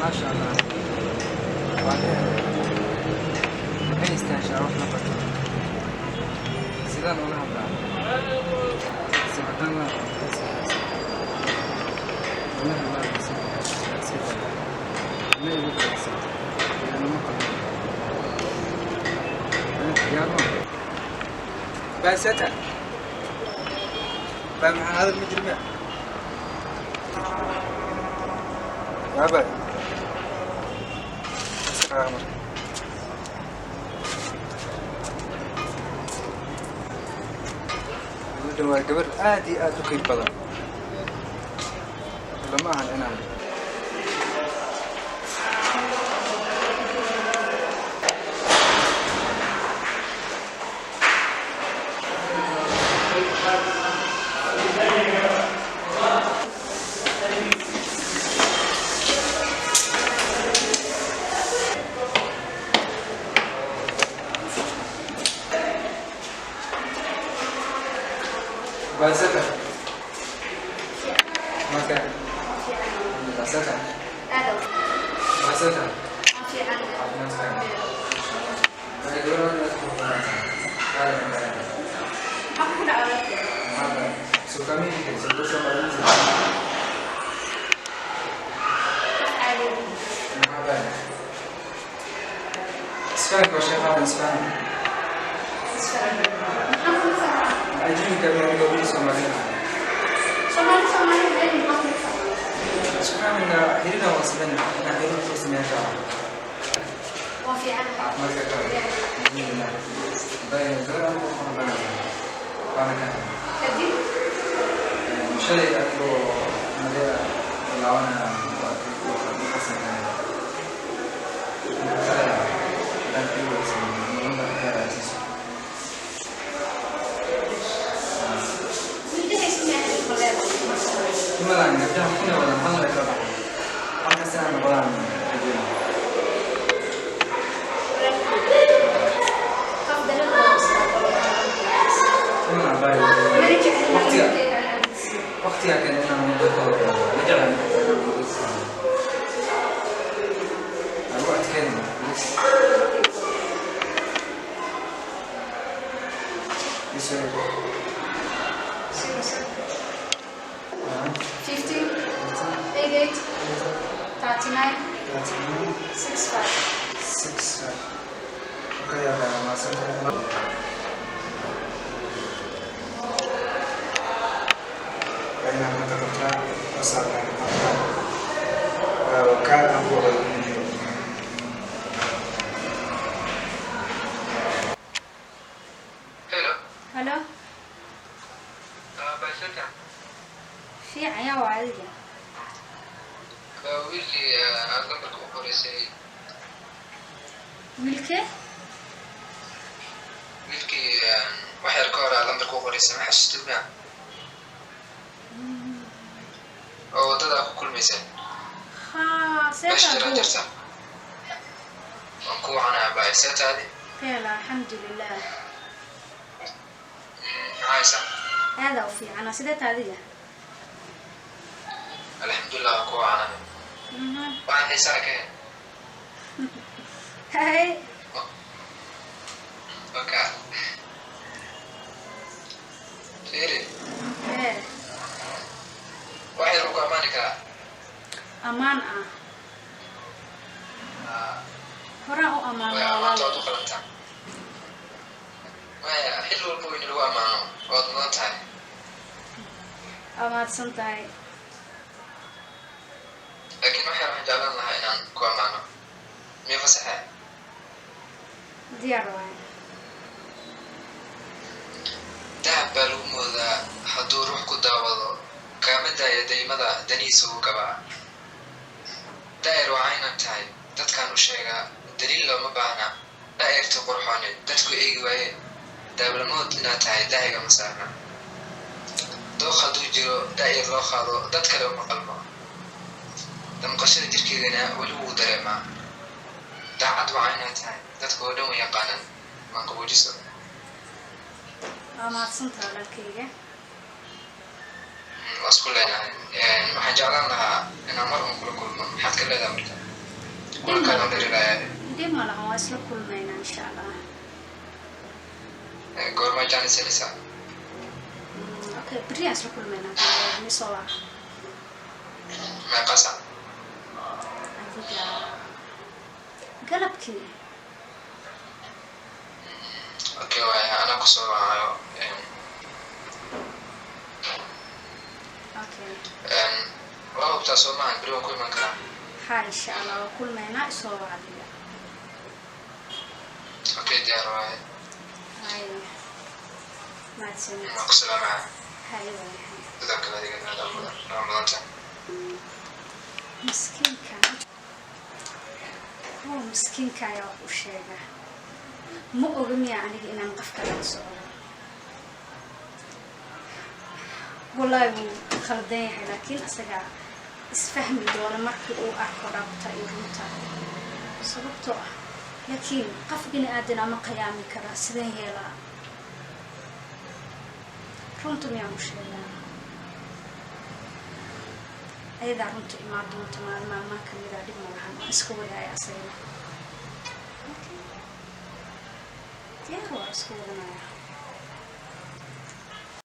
ما شاء الله. بعدين أي استنشاق روح نفرت. سيدان ولا هبلا. سيدان ولا. ولا هبلا سيدان. ما يبغى سيدان. يعني ما قبل. يا رب. بس مع هذا المجرم يا باي قبل آدي آدوكي بدن ولا ما عن أنا بسيطة ما كان بسيطة بسيطة اسفانك وشيخ اسفانك أجيب كمان يقولون سومالي غير مصري سبحان هيرنا وصلنا هيرنا وصلنا جاء وفي عنها ما كذا بين غير مصرنا أنا كذي شيء أكو مليا لوانا حسنا Cuma lah, nggak jauh punya orang mana mereka tak. Apa sih yang orang itu? Cuma lah, baik. Waktu akan enam betul. Berjalan. Aku akan. Bisa. 50, 88, 39, 65. 65. Okay, ada masalah. Kaya naman tatapla pasada kaya ang buhay ninyo. Hello. Hello. Basita. في عيا وعادية. ويلي أغلبك وحورسي. ملكي؟ ملكي واحد كورة أغلبك وحورسي ما حسيت بها. أو تدا كل مثال. ها سيتا. بشتري جرسا. أكو أنا بايسات هذه. كلا الحمد لله. عايزة. هذا وفي أنا سيدت هذه. الحمد لله أكو أنا. وعن حسابك. هاي. أوكي. فيري. إيه. واحد ركوع مانك. أمان هراء أمان وأمان تعطوا خلطة. ويا حلو الموين اللي هو أمانه وأضمن تاعي. أمان سنتاي. لكن ما حيروح جعلنا لها إن كوا معنا مي فسحة ديار واحد دهب بالومو ذا حدو روح كداوضو كامدا يدي مدى دنيسو كبا دائر وعينا بتاعي دادكان وشيغا دليل لو مبانا دائر تقرحوني دادكو إيغي واي دابلمود إنا تاعي دائغا مسارنا دو خدو جيرو دائر لو خادو دادك لو مقلمو damqashada jirkeedana wali wuu dareemaa daacad waa inay tahay dadka oo dhan way yaqaanaan ma qaboojiso ama santaa lakayga wasku leenahay waxaan jeclaan lahaa inaan mar uun kula kulmo maxaad ka leedahay marka Kulkana dirilaya. dib ma lahan waa isla kulmayna insha Allah. Goorma janisanaysa? Okay, beri isla kulmayna misoo Meeqa sac? adiga galabkii. Okay, waaya ana kusoo wacayo. Okay. Waa hubtaa soo maahan beri waan ku iman karaa. Ha insha Allah waa kulmayna isoo wacdiya. Okay, diyaar waaye. Hay. Maadsanid. Waan ku salaamaya. Hay waay. Sidoo kale adiga Ramadanta. Miskiinka. Miskiinka ayaa wax u sheega. Ma oga miya aniga inaan qof kale la socdo. Wallahi wuu khaldan yahay laakiin asaga isfahmi doona markii uu arko dhabta iyo runta. Sababtoo ah laakiin qof bini aadan ama qiyaami kara sideen yeelaa. runtu miyaan u sheegaa ayada runtu imaa doonta maalmaha kamida dhib ma lahan waan iska wadaaya asagana diyaar waa iska wadanaya